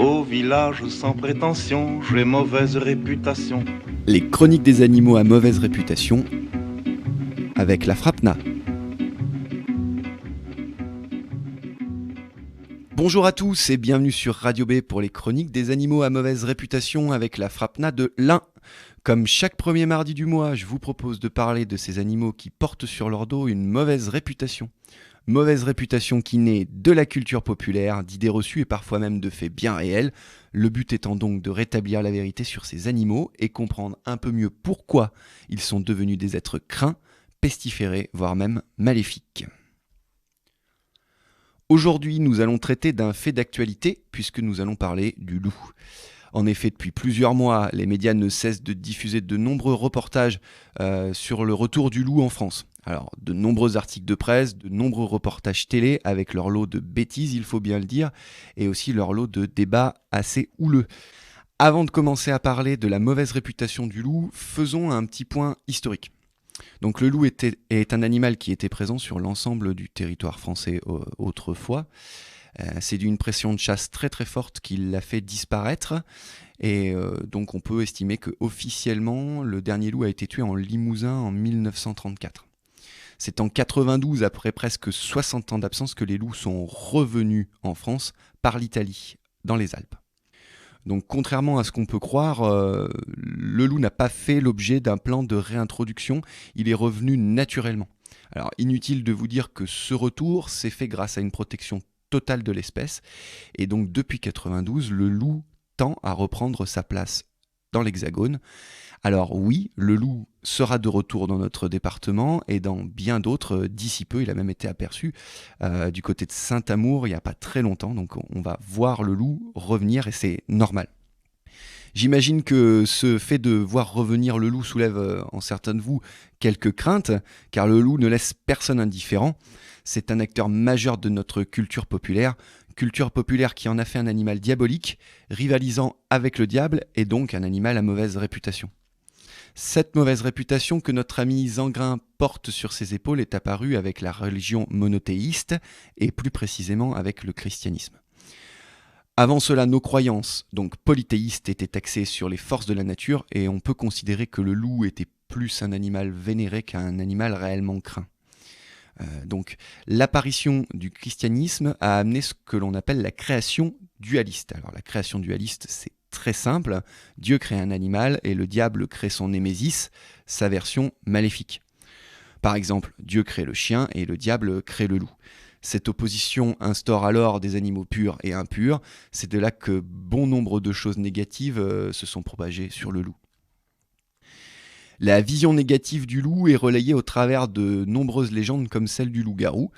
Au village sans prétention, j'ai mauvaise réputation. Les chroniques des animaux à mauvaise réputation avec la Frapna. Bonjour à tous et bienvenue sur Radio B pour les chroniques des animaux à mauvaise réputation avec la Frapna de l'Ain. Comme chaque premier mardi du mois, je vous propose de parler de ces animaux qui portent sur leur dos une mauvaise réputation. Mauvaise réputation qui naît de la culture populaire, d'idées reçues et parfois même de faits bien réels. Le but étant donc de rétablir la vérité sur ces animaux et comprendre un peu mieux pourquoi ils sont devenus des êtres craints, pestiférés, voire même maléfiques. Aujourd'hui, nous allons traiter d'un fait d'actualité puisque nous allons parler du loup. En effet, depuis plusieurs mois, les médias ne cessent de diffuser de nombreux reportages sur le retour du loup en France. Alors, de nombreux articles de presse, de nombreux reportages télé avec leur lot de bêtises, il faut bien le dire, et aussi leur lot de débats assez houleux. Avant de commencer à parler de la mauvaise réputation du loup, faisons un petit point historique. Donc le loup est un animal qui était présent sur l'ensemble du territoire français autrefois. C'est d'une pression de chasse très très forte qui l'a fait disparaître. Et donc on peut estimer qu'officiellement, le dernier loup a été tué en Limousin en 1934. C'est en 92, après presque 60 ans d'absence, que les loups sont revenus en France par l'Italie, dans les Alpes. Donc contrairement à ce qu'on peut croire, le loup n'a pas fait l'objet d'un plan de réintroduction, il est revenu naturellement. Alors inutile de vous dire que ce retour s'est fait grâce à une protection totale de l'espèce, et donc depuis 92, le loup tend à reprendre sa place dans l'Hexagone. Alors oui, le loup sera de retour dans notre département et dans bien d'autres d'ici peu. Il a même été aperçu du côté de Saint-Amour il n'y a pas très longtemps. Donc on va voir le loup revenir et c'est normal. J'imagine que ce fait de voir revenir le loup soulève en certains de vous quelques craintes, car le loup ne laisse personne indifférent. C'est un acteur majeur de notre culture populaire qui en a fait un animal diabolique, rivalisant avec le diable et donc un animal à mauvaise réputation. Cette mauvaise réputation que notre ami Zangrin porte sur ses épaules est apparue avec la religion monothéiste et plus précisément avec le christianisme. Avant cela, nos croyances, donc polythéistes, étaient axées sur les forces de la nature et on peut considérer que le loup était plus un animal vénéré qu'un animal réellement craint. Donc l'apparition du christianisme a amené ce que l'on appelle la création dualiste. Alors la création dualiste, c'est très simple, Dieu crée un animal et le diable crée son némésis, sa version maléfique. Par exemple, Dieu crée le chien et le diable crée le loup. Cette opposition instaure alors des animaux purs et impurs, c'est de là que bon nombre de choses négatives se sont propagées sur le loup. La vision négative du loup est relayée au travers de nombreuses légendes comme celle du loup-garou.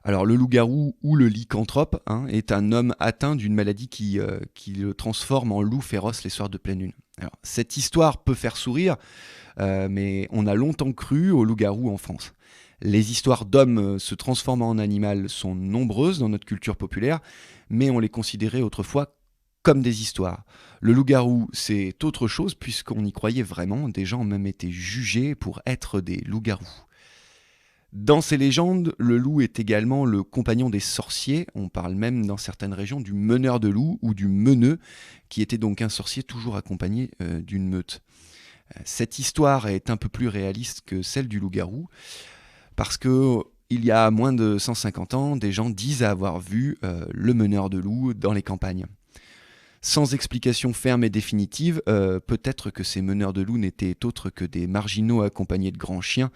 Alors le loup-garou ou le lycanthrope est un homme atteint d'une maladie qui le transforme en loup féroce les soirs de pleine lune. Alors, cette histoire peut faire sourire, mais on a longtemps cru au loup-garou en France. Les histoires d'hommes se transformant en animal sont nombreuses dans notre culture populaire, mais on les considérait autrefois comme des histoires. Le loup-garou, c'est autre chose puisqu'on y croyait vraiment, des gens ont même été jugés pour être des loups-garous. Dans ces légendes, le loup est également le compagnon des sorciers, on parle même dans certaines régions du meneur de loup ou du meneux, qui était donc un sorcier toujours accompagné d'une meute. Cette histoire est un peu plus réaliste que celle du loup-garou, parce que il y a moins de 150 ans, des gens disent avoir vu le meneur de loup dans les campagnes. Sans explication ferme et définitive, peut-être que ces meneurs de loups n'étaient autres que des marginaux accompagnés de grands chiens.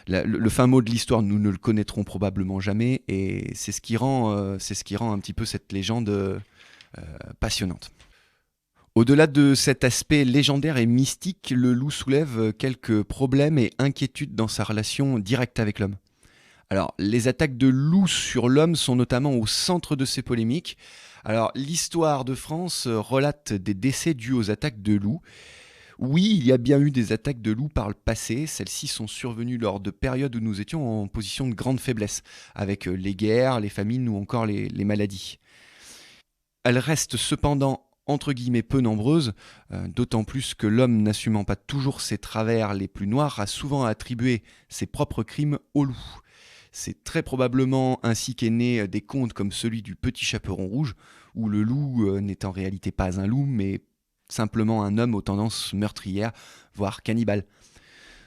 Le fin mot de l'histoire, nous ne le connaîtrons probablement jamais, et c'est ce qui rend un petit peu cette légende passionnante. Au-delà de cet aspect légendaire et mystique, le loup soulève quelques problèmes et inquiétudes dans sa relation directe avec l'homme. Alors, les attaques de loups sur l'homme sont notamment au centre de ces polémiques. Alors, l'histoire de France relate des décès dus aux attaques de loups. Oui, il y a bien eu des attaques de loups par le passé. Celles-ci sont survenues lors de périodes où nous étions en position de grande faiblesse, avec les guerres, les famines ou encore les maladies. Elles restent cependant entre guillemets peu nombreuses, d'autant plus que l'homme n'assumant pas toujours ses travers les plus noirs a souvent attribué ses propres crimes au loup. C'est très probablement ainsi qu'est né des contes comme celui du Petit Chaperon Rouge, où le loup n'est en réalité pas un loup, mais simplement un homme aux tendances meurtrières, voire cannibales.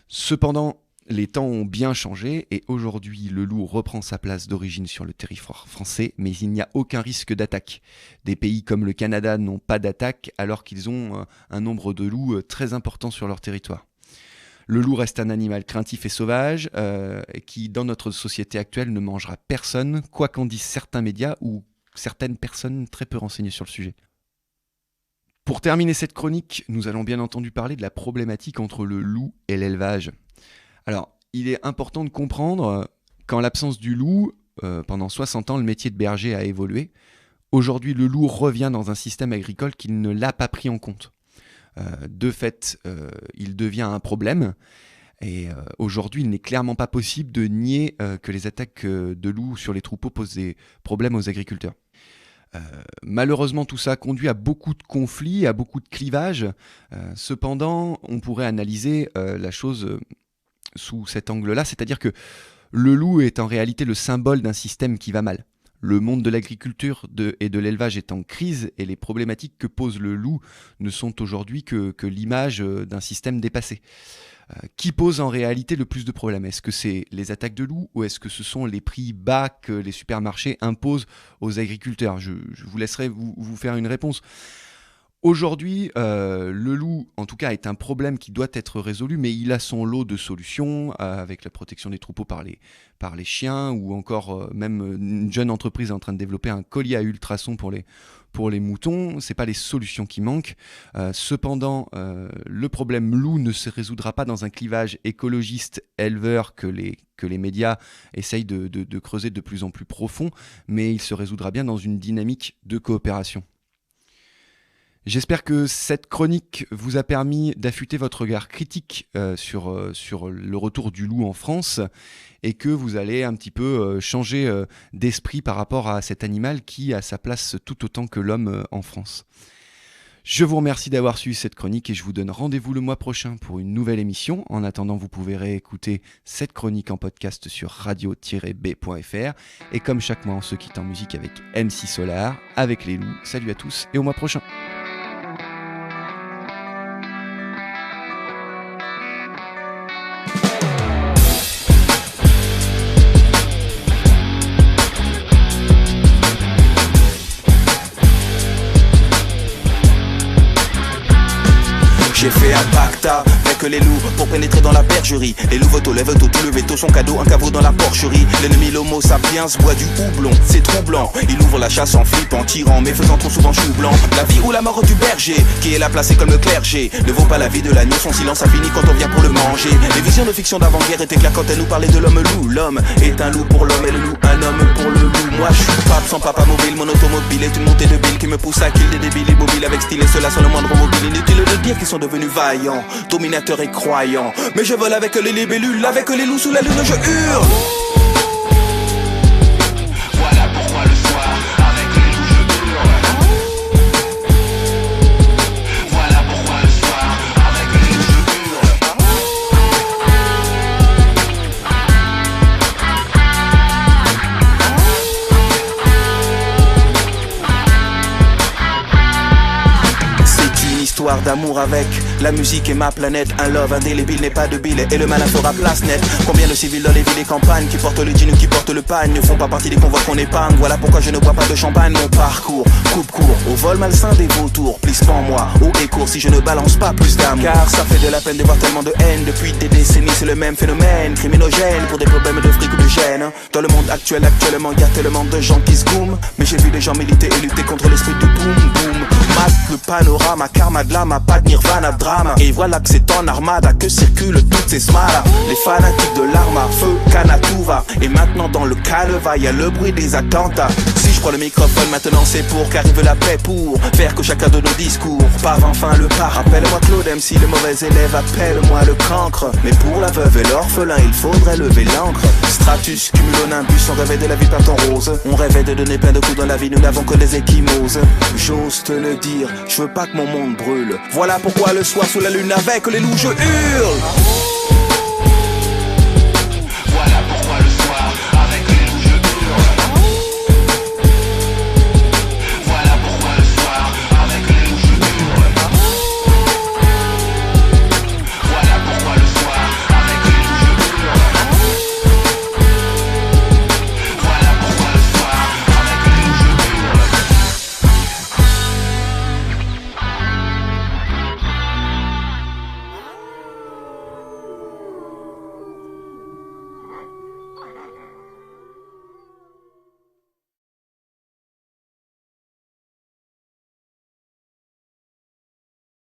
Cependant, les temps ont bien changé et aujourd'hui le loup reprend sa place d'origine sur le territoire français, mais il n'y a aucun risque d'attaque. Des pays comme le Canada n'ont pas d'attaque alors qu'ils ont un nombre de loups très important sur leur territoire. Le loup reste un animal craintif et sauvage qui, dans notre société actuelle, ne mangera personne, quoi qu'en disent certains médias ou certaines personnes très peu renseignées sur le sujet. Pour terminer cette chronique, nous allons bien entendu parler de la problématique entre le loup et l'élevage. Alors, il est important de comprendre qu'en l'absence du loup, pendant 60 ans, le métier de berger a évolué. Aujourd'hui, le loup revient dans un système agricole qu'il ne l'a pas pris en compte. De fait, il devient un problème. Et aujourd'hui, il n'est clairement pas possible de nier que les attaques de loups sur les troupeaux posent des problèmes aux agriculteurs. Malheureusement, tout ça conduit à beaucoup de conflits, à beaucoup de clivages. Cependant, on pourrait analyser la chose sous cet angle-là, c'est-à-dire que le loup est en réalité le symbole d'un système qui va mal. Le monde de l'agriculture et de l'élevage est en crise et les problématiques que pose le loup ne sont aujourd'hui que l'image d'un système dépassé. Qui pose en réalité le plus de problèmes ? Est-ce que c'est les attaques de loups ou est-ce que ce sont les prix bas que les supermarchés imposent aux agriculteurs ? Je vous laisserai vous faire une réponse. Aujourd'hui, le loup, en tout cas, est un problème qui doit être résolu, mais il a son lot de solutions, avec la protection des troupeaux par les chiens, ou encore même une jeune entreprise est en train de développer un collier à ultrasons pour les moutons. Ce n'est pas les solutions qui manquent. Cependant, le problème loup ne se résoudra pas dans un clivage écologiste-éleveur que les médias essayent de creuser de plus en plus profond, mais il se résoudra bien dans une dynamique de coopération. J'espère que cette chronique vous a permis d'affûter votre regard critique sur le retour du loup en France et que vous allez un petit peu changer d'esprit par rapport à cet animal qui a sa place tout autant que l'homme en France. Je vous remercie d'avoir suivi cette chronique et je vous donne rendez-vous le mois prochain pour une nouvelle émission. En attendant, vous pouvez réécouter cette chronique en podcast sur radio-b.fr. Et comme chaque mois, on se quitte en musique avec MC Solar, avec les loups. Salut à tous et au mois prochain. J'ai fait un pacte avec les loups pour pénétrer dans la bergerie. Les loups veto, les veto, tout le veto, son cadeau, un caveau dans la porcherie. L'ennemi, l'homo sapiens, boit du houblon, c'est troublant. Il ouvre la chasse en flippant, tirant, mais faisant trop souvent chou blanc. La vie ou la mort du berger, qui est là placé comme le clergé, ne vaut pas la vie de l'agneau, son silence a fini quand on vient pour le manger. Les visions de fiction d'avant-guerre étaient claires quand elles nous parlaient de l'homme loup. L'homme est un loup pour l'homme et le loup un homme pour le loup. Moi je suis pape sans papa mobile, mon automobile est une montée de bile qui me pousse à kill des débiles immobiles avec style et cela sans le moindre mobile. Inutile de dire qu'ils sont devenus vaillants, dominateurs et croyants. Mais je vole avec les libellules, avec les loups sous la lune je hurle. Voilà pourquoi le soir avec les loups je hurle. Voilà pourquoi le soir avec les loups je hurle. C'est une histoire d'amour avec la musique et ma planète. Un love indélébile n'est pas de billet et le malin fera place nette. Combien de civils dans les villes et campagnes qui portent le jean ou qui portent le pagne ne font pas partie des convois qu'on épargne. Voilà pourquoi je ne bois pas de champagne. Mon parcours coupe court au vol malsain des vautours. Plisse pas en moi, haut et court si je ne balance pas plus d'amour. Car ça fait de la peine de voir tellement de haine. Depuis des décennies c'est le même phénomène criminogène pour des problèmes de fric ou de gêne. Dans le monde actuel actuellement y a tellement de gens qui se goument. Mais j'ai vu des gens militer et lutter contre l'esprit du boom boom. Mat le panorama, karma de l'âme, pas de nirvana de drame. Et voilà que c'est en armada que circulent toutes ces smalas. Les fanatiques de l'arme à feu, cana tout va. Et maintenant dans le canevas y'a le bruit des attentats. Si je prends le microphone maintenant c'est pour qu'arrive la paix, pour faire que chacun de nos discours pave enfin le pas. Appelle-moi Claude MC, le mauvais élève, appelle-moi le cancre. Mais pour la veuve et l'orphelin il faudrait lever l'encre. Stratus, cumulonimbus, on rêvait de la vie peinte en rose. On rêvait de donner plein de coups dans la vie, nous n'avons que des échymoses. J'ose te le dire, je veux pas que mon monde brûle. Voilà pourquoi le soir sous la lune avec les loups je hurle.